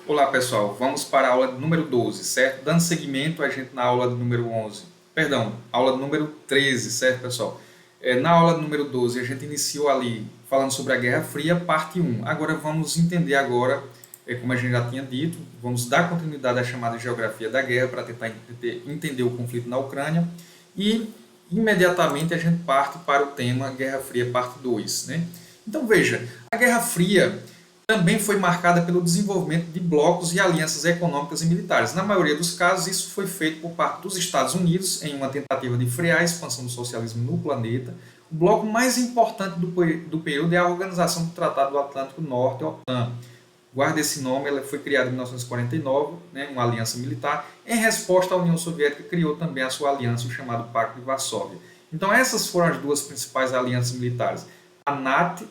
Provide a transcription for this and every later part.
Olá pessoal, vamos para a aula número 12, certo? Dando seguimento a gente na aula número 11, perdão, aula número 13, certo pessoal? Na aula número 12 a gente iniciou ali falando sobre a Guerra Fria, parte 1. Agora vamos entender agora, como a gente já tinha dito, vamos dar continuidade à chamada Geografia da Guerra para tentar entender o conflito na Ucrânia e imediatamente a gente parte para o tema Guerra Fria, parte 2, né? Então veja, a Guerra Fria também foi marcada pelo desenvolvimento de blocos e alianças econômicas e militares. Na maioria dos casos, isso foi feito por parte dos Estados Unidos em uma tentativa de frear a expansão do socialismo no planeta. O bloco mais importante do período é a Organização do Tratado do Atlântico Norte, OTAN. Guarda esse nome, ela foi criada em 1949, né, uma aliança militar. Em resposta, a União Soviética criou também a sua aliança, o chamado Pacto de Varsóvia. Então, essas foram as duas principais alianças militares. A NATO,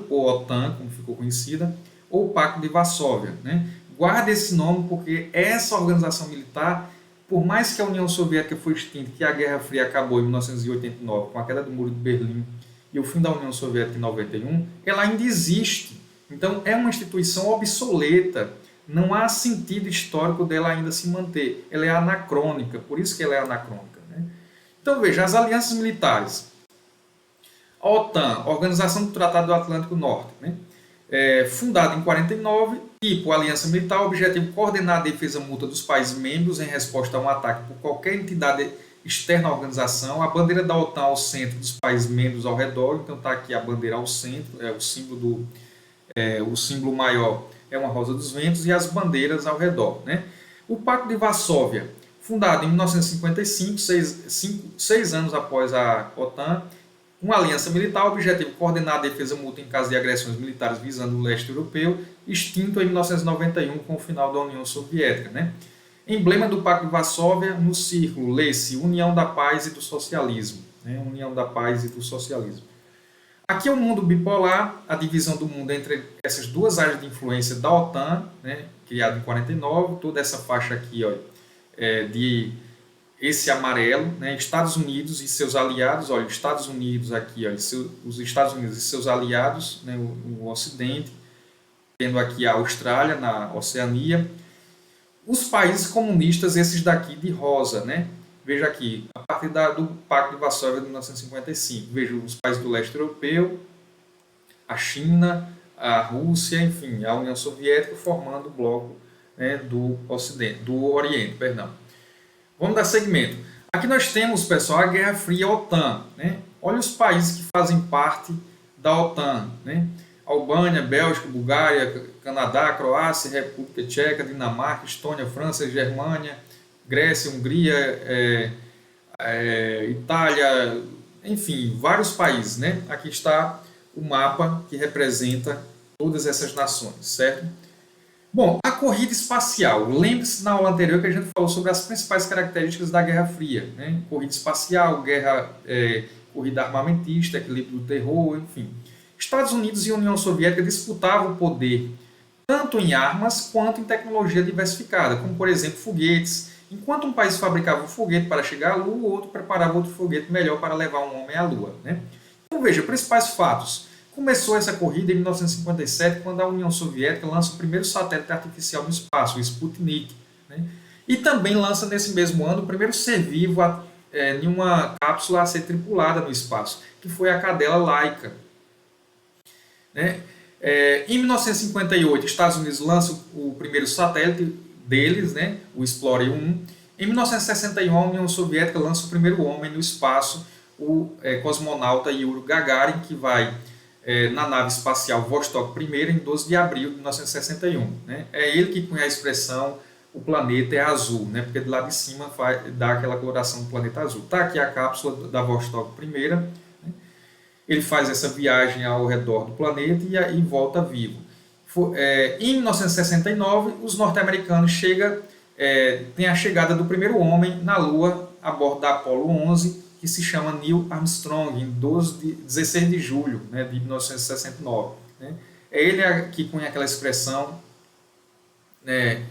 ou OTAN, como ficou conhecida, ou o Pacto de Varsóvia. Né? Guarde esse nome porque essa organização militar, por mais que a União Soviética foi extinta, que a Guerra Fria acabou em 1989 com a queda do Muro de Berlim e o fim da União Soviética em 91, ela ainda existe. Então é uma instituição obsoleta, não há sentido histórico dela ainda se manter. Ela é anacrônica, por isso que ela é anacrônica. Né? Então veja, as alianças militares. A OTAN, Organização do Tratado do Atlântico Norte, né? Fundada em 49, tipo aliança militar, o objetivo é coordenar a defesa mútua dos países membros em resposta a um ataque por qualquer entidade externa à organização. A bandeira da OTAN ao centro dos países membros ao redor, então está aqui a bandeira ao centro, o símbolo maior é uma rosa dos ventos e as bandeiras ao redor. Né? O Pacto de Varsóvia, fundado em 1955, seis anos após a OTAN, uma aliança militar, o objetivo é coordenar a defesa mútua em caso de agressões militares visando o leste europeu, extinto em 1991 com o final da União Soviética. Né? Emblema do Pacto de Varsóvia, no círculo, lê-se União da Paz e do Socialismo. Né? União da Paz e do Socialismo. Aqui é o mundo bipolar, a divisão do mundo entre essas duas áreas de influência da OTAN, né, criada em 49, toda essa faixa aqui ó, de esse amarelo, né, Estados Unidos e seus aliados, olha, Estados Unidos aqui, olha, os Estados Unidos e seus aliados, né, o Ocidente, tendo aqui a Austrália na Oceania, os países comunistas, esses daqui de rosa, né, veja aqui, a partir do Pacto de Varsóvia de 1955, veja os países do leste europeu, a China, a Rússia, enfim, a União Soviética formando o bloco, né, do Ocidente, do Oriente, perdão. Vamos dar seguimento. Aqui nós temos, pessoal, a Guerra Fria OTAN. Né? Olha os países que fazem parte da OTAN. Né? Albânia, Bélgica, Bulgária, Canadá, Croácia, República Tcheca, Dinamarca, Estônia, França, Germânia, Grécia, Hungria, Itália, enfim, vários países. Né? Aqui está o mapa que representa todas essas nações, certo? Bom, a corrida espacial. Lembre-se na aula anterior que a gente falou sobre as principais características da Guerra Fria. Né? Corrida espacial, corrida armamentista, equilíbrio do terror, enfim. Estados Unidos e União Soviética disputavam o poder tanto em armas quanto em tecnologia diversificada, como por exemplo foguetes. Enquanto um país fabricava um foguete para chegar à Lua, o outro preparava outro foguete melhor para levar um homem à Lua. Né? Então veja, principais fatos. Começou essa corrida em 1957, quando a União Soviética lança o primeiro satélite artificial no espaço, o Sputnik. Né? E também lança nesse mesmo ano o primeiro ser vivo em uma cápsula a ser tripulada no espaço, que foi a cadela Laika. Né? Em 1958, Estados Unidos lança o primeiro satélite deles, né? O Explorer 1. Em 1961, a União Soviética lança o primeiro homem no espaço, o cosmonauta Yuri Gagarin, que vai na nave espacial Vostok 1 em 12 de abril de 1961. Né? É ele que põe a expressão o planeta é azul, né? Porque de lá de cima dá aquela coloração do planeta azul. Está aqui a cápsula da Vostok 1, né? Ele faz essa viagem ao redor do planeta e volta vivo. Em 1969, os norte-americanos têm a chegada do primeiro homem na Lua a bordo da Apollo 11, que se chama Neil Armstrong, em 16 de julho, né, de 1969. Né? É ele que põe aquela expressão, né,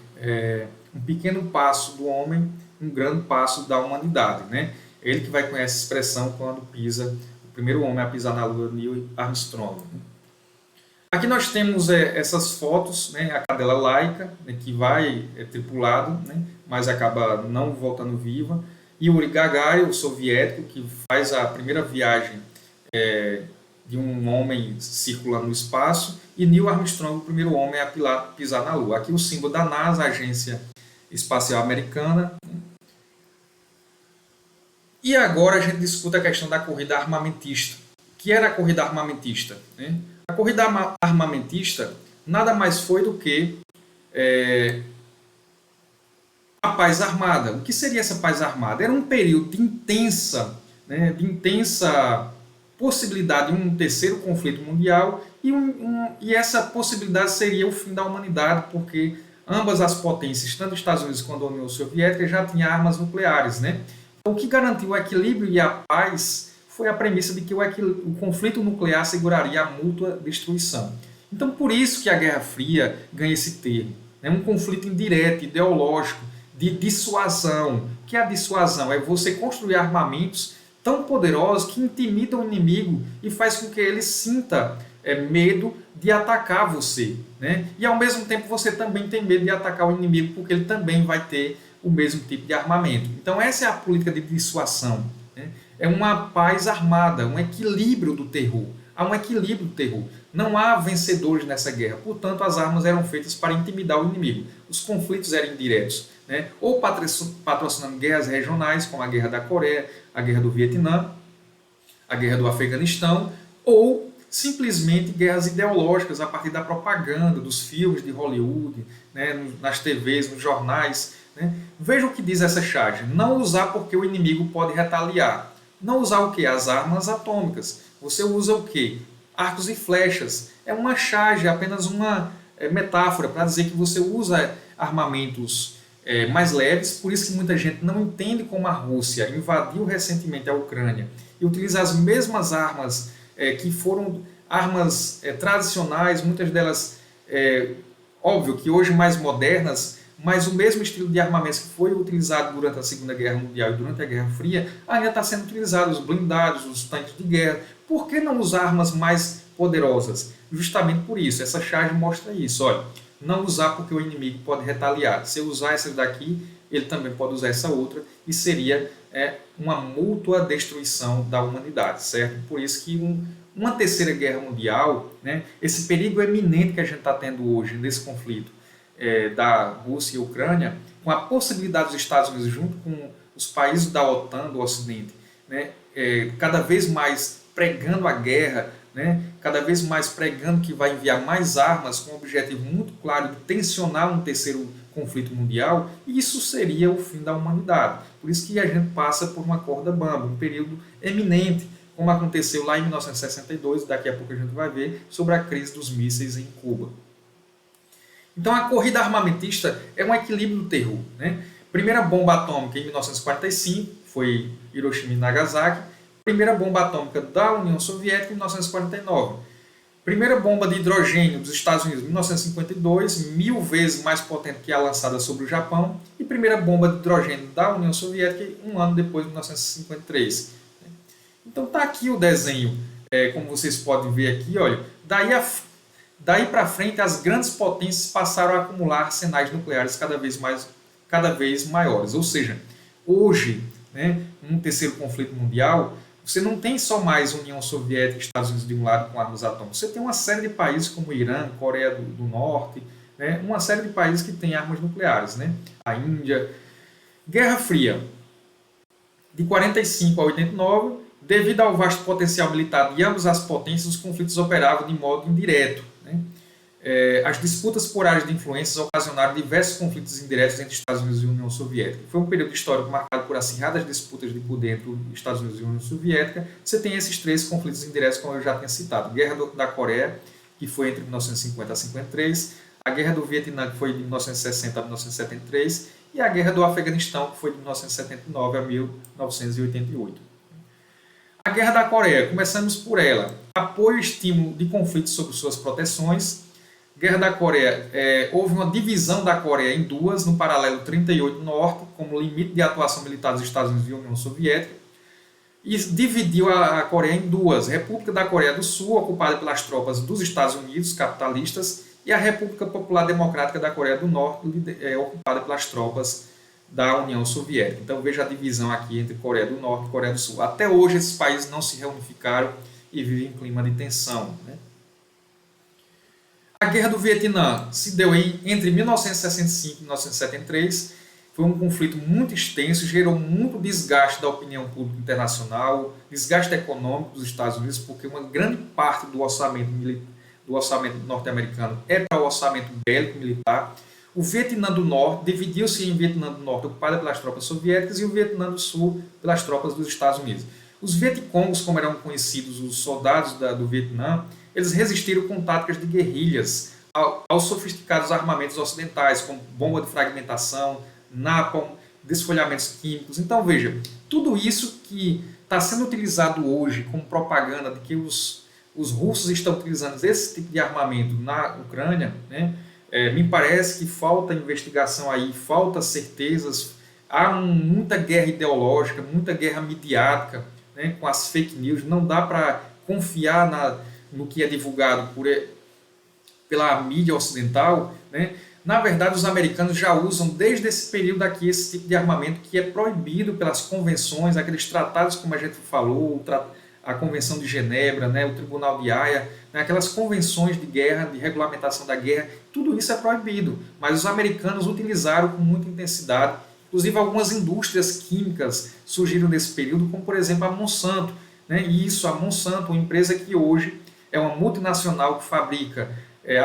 um pequeno passo do homem, um grande passo da humanidade. Né? É ele que vai com essa expressão quando pisa, o primeiro homem a pisar na Lua, Neil Armstrong. Aqui nós temos essas fotos, né, a cadela laica, né, que vai tripulado, né, mas acaba não voltando viva, e Yuri Gagarin, o soviético, que faz a primeira viagem de um homem circulando no espaço, e Neil Armstrong, o primeiro homem a pisar na Lua. Aqui o símbolo da NASA, a Agência Espacial Americana. E agora a gente discute a questão da corrida armamentista. O que era a corrida armamentista? Né? A corrida armamentista nada mais foi do que a paz armada. O que seria essa paz armada? Era um período de intensa possibilidade de um terceiro conflito mundial e essa possibilidade seria o fim da humanidade, porque ambas as potências, tanto os Estados Unidos quanto a União Soviética, já tinham armas nucleares, né? O que garantiu o equilíbrio e a paz foi a premissa de que o conflito nuclear seguraria a mútua destruição. Então, por isso que a Guerra Fria ganha esse termo. É um conflito indireto, ideológico, de dissuasão. O que é a dissuasão? É você construir armamentos tão poderosos que intimidam o inimigo e faz com que ele sinta medo de atacar você. Né? E, ao mesmo tempo, você também tem medo de atacar o inimigo, porque ele também vai ter o mesmo tipo de armamento. Então essa é a política de dissuasão. Né? É uma paz armada, um equilíbrio do terror. Há um equilíbrio do terror. Não há vencedores nessa guerra. Portanto, as armas eram feitas para intimidar o inimigo. Os conflitos eram indiretos. Né? Ou patrocinando guerras regionais, como a Guerra da Coreia, a Guerra do Vietnã, a Guerra do Afeganistão, ou simplesmente guerras ideológicas a partir da propaganda, dos filmes de Hollywood, né? Nas TVs, nos jornais. Né? Veja o que diz essa charge. Não usar porque o inimigo pode retaliar. Não usar o que? As armas atômicas. Você usa o que? Arcos e flechas. É uma charge, é apenas uma metáfora para dizer que você usa armamentos mais leves. Por isso que muita gente não entende como a Rússia invadiu recentemente a Ucrânia e utiliza as mesmas armas que foram armas tradicionais, muitas delas, óbvio que hoje mais modernas, mas o mesmo estilo de armamentos que foi utilizado durante a Segunda Guerra Mundial e durante a Guerra Fria ainda está sendo utilizado, os blindados, os tanques de guerra. Por que não usar armas mais poderosas? Justamente por isso, essa charge mostra isso. Olha, não usar porque o inimigo pode retaliar. Se eu usar essa daqui, ele também pode usar essa outra e seria uma mútua destruição da humanidade, certo? Por isso que uma terceira guerra mundial, né, esse perigo eminente que a gente está tendo hoje nesse conflito, da Rússia e Ucrânia, com a possibilidade dos Estados Unidos, junto com os países da OTAN, do Ocidente, né, cada vez mais pregando a guerra, né, cada vez mais pregando que vai enviar mais armas com o objetivo muito claro de tensionar um terceiro conflito mundial, e isso seria o fim da humanidade. Por isso que a gente passa por uma corda bamba, um período eminente, como aconteceu lá em 1962, daqui a pouco a gente vai ver, sobre a crise dos mísseis em Cuba. Então a corrida armamentista é um equilíbrio do terror. Né? Primeira bomba atômica em 1945, foi Hiroshima e Nagasaki. Primeira bomba atômica da União Soviética em 1949. Primeira bomba de hidrogênio dos Estados Unidos em 1952, 1000 vezes mais potente que a lançada sobre o Japão. E primeira bomba de hidrogênio da União Soviética um ano depois, em 1953. Então está aqui o desenho, como vocês podem ver aqui, olha, daí para frente as grandes potências passaram a acumular arsenais nucleares cada vez maiores. Ou seja, hoje, né, num terceiro conflito mundial, você não tem só mais União Soviética e Estados Unidos de um lado com armas atômicas. Você tem uma série de países como Irã, Coreia do Norte, né, uma série de países que têm armas nucleares. Né, a Índia. Guerra Fria, de 45 a 89, devido ao vasto potencial militar de ambas as potências, os conflitos operavam de modo indireto. Né? As disputas por áreas de influências ocasionaram diversos conflitos indiretos entre Estados Unidos e União Soviética. Foi um período histórico marcado por acirradas disputas de poder entre Estados Unidos e União Soviética. Você tem esses três conflitos indiretos, como eu já tinha citado. Guerra da Coreia, que foi entre 1950 a 53, a Guerra do Vietnã, que foi de 1960 a 1973, e a Guerra do Afeganistão, que foi de 1979 a 1988. A Guerra da Coreia, começamos por ela. Apoio e estímulo de conflitos sobre suas proteções. Guerra da Coreia, houve uma divisão da Coreia em duas, no paralelo 38 Norte, como limite de atuação militar dos Estados Unidos e União Soviética. e dividiu a Coreia em duas: a República da Coreia do Sul, ocupada pelas tropas dos Estados Unidos, capitalistas, e a República Popular Democrática da Coreia do Norte, ocupada pelas tropas da União Soviética. Então veja a divisão aqui entre Coreia do Norte e Coreia do Sul. Até hoje esses países não se reunificaram e vivem em clima de tensão, né? A Guerra do Vietnã se deu aí entre 1965 e 1973. Foi um conflito muito extenso, gerou muito desgaste da opinião pública internacional, desgaste econômico dos Estados Unidos, porque uma grande parte do orçamento norte-americano é para o orçamento bélico militar. O Vietnã do Norte dividiu-se em Vietnã do Norte, ocupada pelas tropas soviéticas, e o Vietnã do Sul, pelas tropas dos Estados Unidos. Os Vietcongs, como eram conhecidos os soldados do Vietnã, eles resistiram com táticas de guerrilhas aos sofisticados armamentos ocidentais, como bomba de fragmentação, napalm, desfolhamentos químicos. Então veja, tudo isso que está sendo utilizado hoje como propaganda de que os russos estão utilizando esse tipo de armamento na Ucrânia, né, me parece que falta investigação aí, falta certezas, há muita guerra ideológica, muita guerra midiática, né, com as fake news. Não dá para confiar no que é divulgado pela mídia ocidental, né? Na verdade, os americanos já usam desde esse período aqui esse tipo de armamento que é proibido pelas convenções, aqueles tratados, como a gente falou, a Convenção de Genebra, né, o Tribunal de Haia, né, aquelas convenções de guerra, de regulamentação da guerra, tudo isso é proibido. Mas os americanos utilizaram com muita intensidade. Inclusive, algumas indústrias químicas surgiram nesse período, como, por exemplo, a Monsanto. Né, e isso, a Monsanto, uma empresa que hoje é uma multinacional que fabrica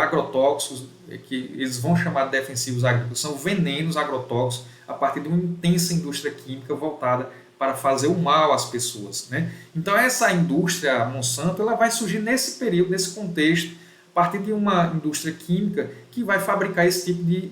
agrotóxicos, que eles vão chamar de defensivos agrícolas, são venenos agrotóxicos a partir de uma intensa indústria química voltada para fazer o mal às pessoas. Né? Então essa indústria Monsanto ela vai surgir nesse período, nesse contexto, a partir de uma indústria química que vai fabricar esse tipo de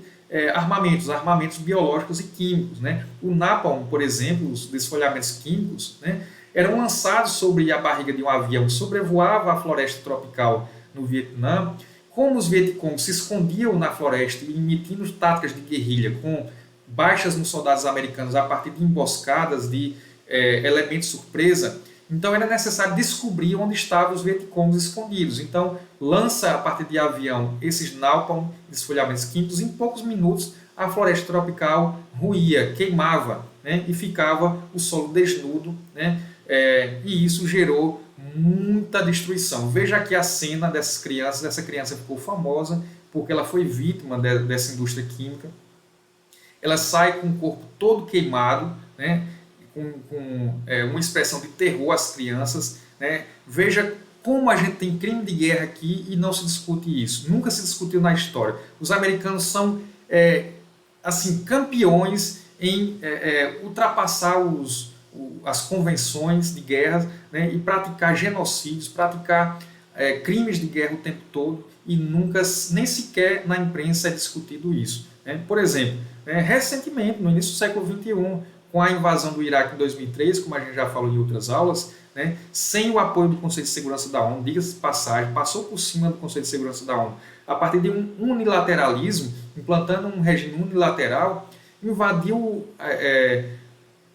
armamentos biológicos e químicos. Né? O napalm, por exemplo, os desfolhamentos químicos, né, eram lançados sobre a barriga de um avião que sobrevoava a floresta tropical no Vietnã. Como os Vietcongs se escondiam na floresta, emitindo táticas de guerrilha com baixas nos soldados americanos a partir de emboscadas, de elementos surpresa, então era necessário descobrir onde estavam os Vietcongs escondidos. Então lança a partir de avião esses napalm, desfolhamentos químicos, em poucos minutos a floresta tropical ruía, queimava, né, e ficava o solo desnudo, né, e isso gerou muita destruição. Veja aqui a cena dessas crianças. Essa criança ficou famosa porque ela foi vítima dessa indústria química. Ela sai com o corpo todo queimado, né, com uma expressão de terror às crianças. Né. Veja como a gente tem crime de guerra aqui e não se discute isso. Nunca se discutiu na história. Os americanos são assim, campeões em ultrapassar as convenções de guerra, né, e praticar genocídios, praticar crimes de guerra o tempo todo, e nunca, nem sequer na imprensa é discutido isso. Né. Por exemplo, recentemente, no início do século XXI, com a invasão do Iraque em 2003, como a gente já falou em outras aulas, né, sem o apoio do Conselho de Segurança da ONU, diga-se de passagem, passou por cima do Conselho de Segurança da ONU, a partir de um unilateralismo, implantando um regime unilateral, invadiu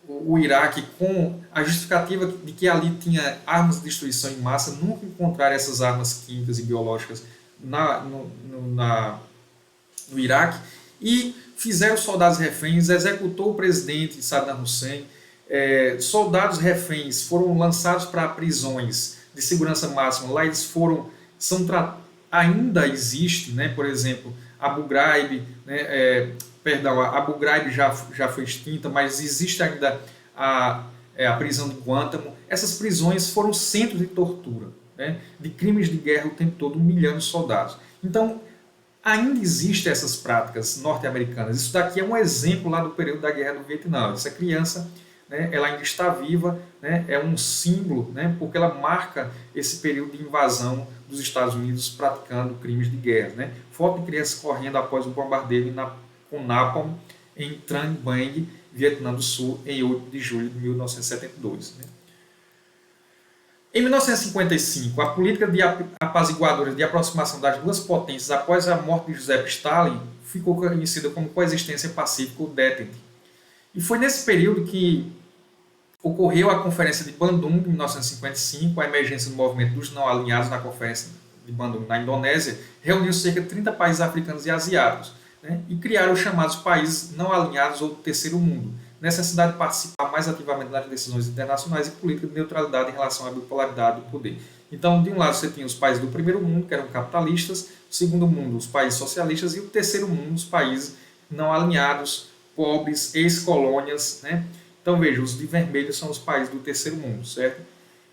o Iraque com a justificativa de que ali tinha armas de destruição em massa. Nunca encontraram essas armas químicas e biológicas no Iraque, e fizeram soldados reféns, executou o presidente Saddam Hussein. Soldados reféns foram lançados para prisões de segurança máxima. Lá eles ainda existe, né, por exemplo, Abu Ghraib, né, Abu Ghraib já foi extinta, mas existe ainda a prisão de Guantánamo. Essas prisões foram centros de tortura, né, de crimes de guerra o tempo todo, humilhando soldados. Então, ainda existem essas práticas norte-americanas. Isso daqui é um exemplo lá do período da Guerra do Vietnã. Essa criança, né, ela ainda está viva, né, é um símbolo, né, porque ela marca esse período de invasão dos Estados Unidos praticando crimes de guerra. Né. Foto de crianças correndo após o bombardeio com napalm em Trang Bang, Vietnã do Sul, em 8 de julho de 1972. Né. Em 1955, a política de apaziguadora de aproximação das duas potências após a morte de Joseph Stalin ficou conhecida como coexistência pacífica ou Detente. E foi nesse período que Ocorreu a Conferência de Bandung, em 1955, a emergência do movimento dos não alinhados na Conferência de Bandung, na Indonésia, reuniu cerca de 30 países africanos e asiáticos, né, e criaram os chamados países não alinhados ou terceiro mundo, necessidade de participar mais ativamente nas decisões internacionais e política de neutralidade em relação à bipolaridade do poder. Então, de um lado você tinha os países do primeiro mundo, que eram capitalistas, o segundo mundo, os países socialistas, e o terceiro mundo, os países não alinhados, pobres, ex-colônias, né? Então veja, os de vermelho são os países do terceiro mundo, certo?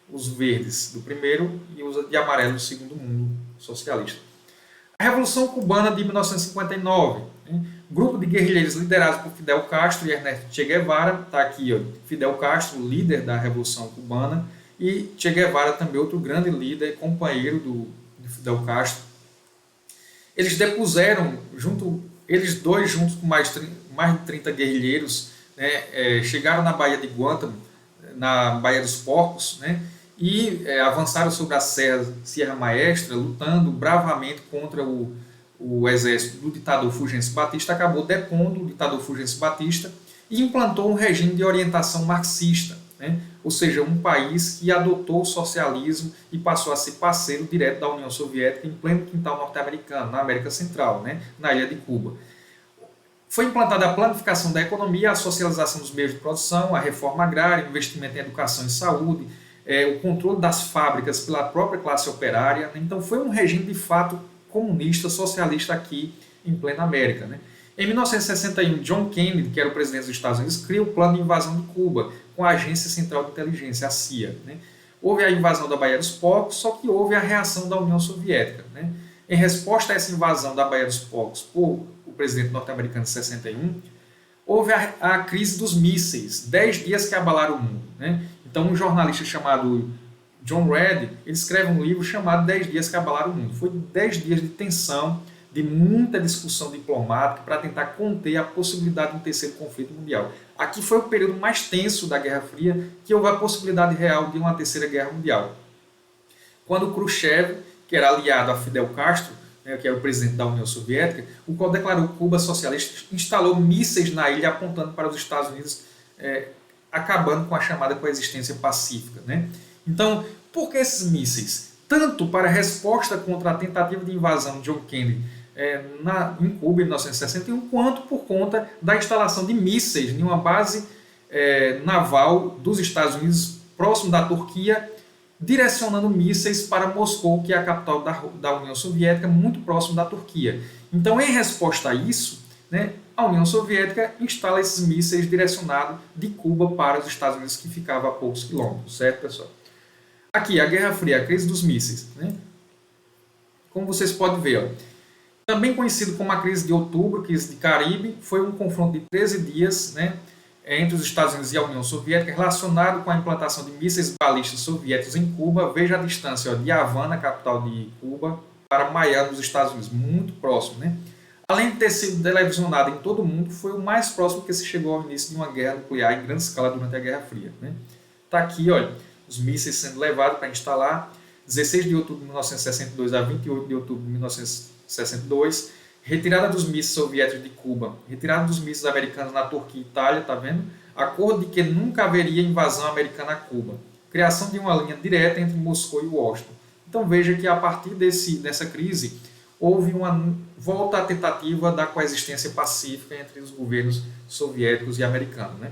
Os verdes do primeiro e os de amarelo do segundo mundo socialista. A Revolução Cubana de 1959, né? Grupo de guerrilheiros liderados por Fidel Castro e Ernesto Che Guevara, está aqui, ó, Fidel Castro, líder da Revolução Cubana, e Che Guevara também outro grande líder e companheiro de Fidel Castro. Eles depuseram, eles dois juntos com mais de 30 guerrilheiros, né, chegaram na Baía de Guantánamo, na Baía dos Porcos, né, e avançaram sobre a Sierra Maestra, lutando bravamente contra o exército do ditador Fulgêncio Batista, acabou depondo o ditador Fulgêncio Batista e implantou um regime de orientação marxista, né, ou seja, um país que adotou o socialismo e passou a ser parceiro direto da União Soviética em pleno quintal norte-americano, na América Central, né, na ilha de Cuba. Foi implantada a planificação da economia, a socialização dos meios de produção, a reforma agrária, investimento em educação e saúde, o controle das fábricas pela própria classe operária. Então foi um regime de fato comunista, socialista aqui em plena América, né? Em 1961, John Kennedy, que era o presidente dos Estados Unidos, cria o plano de invasão de Cuba, com a Agência Central de Inteligência, a CIA, né? Houve a invasão da Baía dos Porcos, só que houve a reação da União Soviética, né? Em resposta a essa invasão da Baía dos Porcos por o presidente norte-americano de 61, houve a crise dos mísseis, 10 dias que abalaram o mundo, né? Então um jornalista chamado John Redd, ele escreve um livro chamado 10 dias que abalaram o mundo. Foi 10 dias de tensão, de muita discussão diplomática para tentar conter a possibilidade de um terceiro conflito mundial. Aqui foi o período mais tenso da Guerra Fria, que houve a possibilidade real de uma terceira guerra mundial. Quando Khrushchev, que era aliado a Fidel Castro, né, que era o presidente da União Soviética, o qual declarou Cuba socialista, instalou mísseis na ilha apontando para os Estados Unidos, acabando com a chamada coexistência pacífica, né? Então, por que esses mísseis? Tanto para a resposta contra a tentativa de invasão de John Kennedy em Cuba em 1961, quanto por conta da instalação de mísseis em uma base naval dos Estados Unidos próximo da Turquia, direcionando mísseis para Moscou, que é a capital da União Soviética, muito próximo da Turquia. Então, em resposta a isso, né, a União Soviética instala esses mísseis direcionados de Cuba para os Estados Unidos, que ficava a poucos quilômetros, certo, pessoal? Aqui, a Guerra Fria, a crise dos mísseis, né? Como vocês podem ver, ó, também conhecido como a crise de outubro, crise de Caribe, foi um confronto de 13 dias, né, entre os Estados Unidos e a União Soviética, relacionado com a implantação de mísseis balistas soviéticos em Cuba. Veja a distância, ó, de Havana, capital de Cuba, para Miami, nos Estados Unidos, muito próximo, né? Além de ter sido televisionado em todo o mundo, foi o mais próximo que se chegou ao início de uma guerra nuclear em grande escala durante a Guerra Fria, né? Tá aqui, olha, os mísseis sendo levados para instalar, 16 de outubro de 1962 a 28 de outubro de 1962, retirada dos mísseis soviéticos de Cuba, retirada dos mísseis americanos na Turquia e Itália, tá vendo? Acordo de que nunca haveria invasão americana a Cuba. Criação de uma linha direta entre Moscou e Washington. Então veja que a partir dessa crise houve uma volta à tentativa da coexistência pacífica entre os governos soviéticos e americanos, né?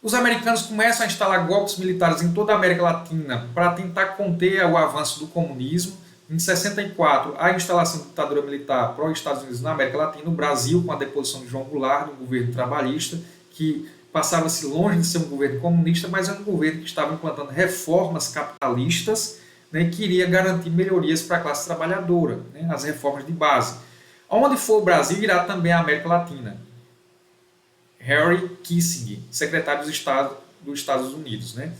Os americanos começam a instalar golpes militares em toda a América Latina para tentar conter o avanço do comunismo. Em 64, a instalação da ditadura militar pró-Estados Unidos na América Latina, no Brasil, com a deposição de João Goulart, do governo trabalhista, que passava-se longe de ser um governo comunista, mas era um governo que estava implantando reformas capitalistas, né, e queria garantir melhorias para a classe trabalhadora, né, as reformas de base. Onde for o Brasil, irá também a América Latina. Henry Kissinger, secretário dos Estados Unidos, né?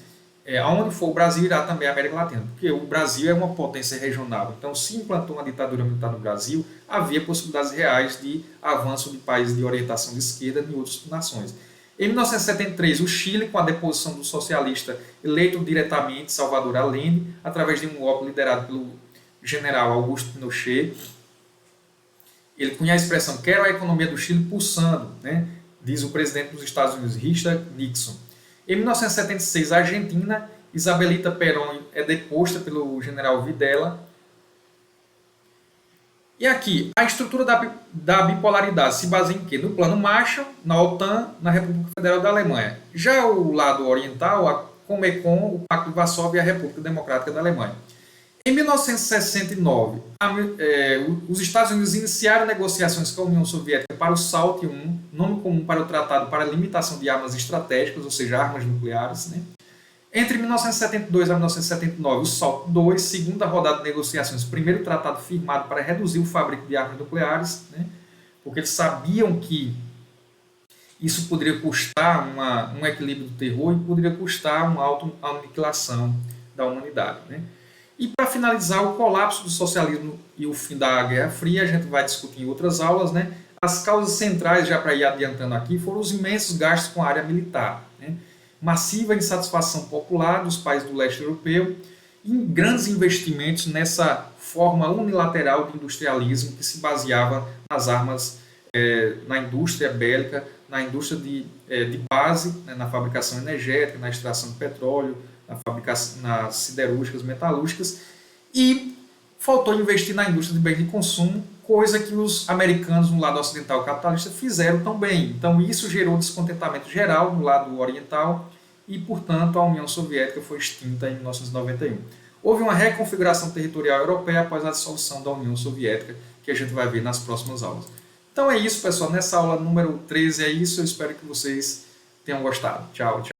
Aonde for o Brasil, irá também a América Latina, porque o Brasil é uma potência regional. Então, se implantou uma ditadura militar no Brasil, havia possibilidades reais de avanço de países de orientação de esquerda em outras nações. Em 1973, o Chile, com a deposição do socialista eleito diretamente, Salvador Allende, através de um golpe liderado pelo general Augusto Pinochet, ele cunha a expressão "quero a economia do Chile pulsando", né? Diz o presidente dos Estados Unidos, Richard Nixon. Em 1976, a Argentina, Isabelita Perón é deposta pelo general Videla. E aqui, a estrutura da bipolaridade se baseia em quê? No Plano Marshall, na OTAN, na República Federal da Alemanha. Já o lado oriental, a Comecon, o Pacto de Varsóvia e a República Democrática da Alemanha. Em 1969, os Estados Unidos iniciaram negociações com a União Soviética para o SALT I, nome comum para o Tratado para a Limitação de Armas Estratégicas, ou seja, armas nucleares. Né? Entre 1972 e 1979, o SALT II, segunda rodada de negociações, primeiro tratado firmado para reduzir o fabrico de armas nucleares, né? Porque eles sabiam que isso poderia custar um equilíbrio do terror e poderia custar uma auto-aniquilação da humanidade. Né? E para finalizar, o colapso do socialismo e o fim da Guerra Fria, a gente vai discutir em outras aulas, né? As causas centrais, já para ir adiantando aqui, foram os imensos gastos com a área militar, né? Massiva insatisfação popular dos países do leste europeu e grandes investimentos nessa forma unilateral de industrialismo que se baseava nas armas, na indústria bélica, na indústria de base, né? Na fabricação energética, na extração de petróleo, nas siderúrgicas, metalúrgicas, e faltou investir na indústria de bens de consumo, coisa que os americanos no lado ocidental capitalista fizeram tão bem. Então isso gerou descontentamento geral no lado oriental e, portanto, a União Soviética foi extinta em 1991. Houve uma reconfiguração territorial europeia após a dissolução da União Soviética, que a gente vai ver nas próximas aulas. Então é isso, pessoal. Nessa aula número 13 é isso. Eu espero que vocês tenham gostado. Tchau, tchau.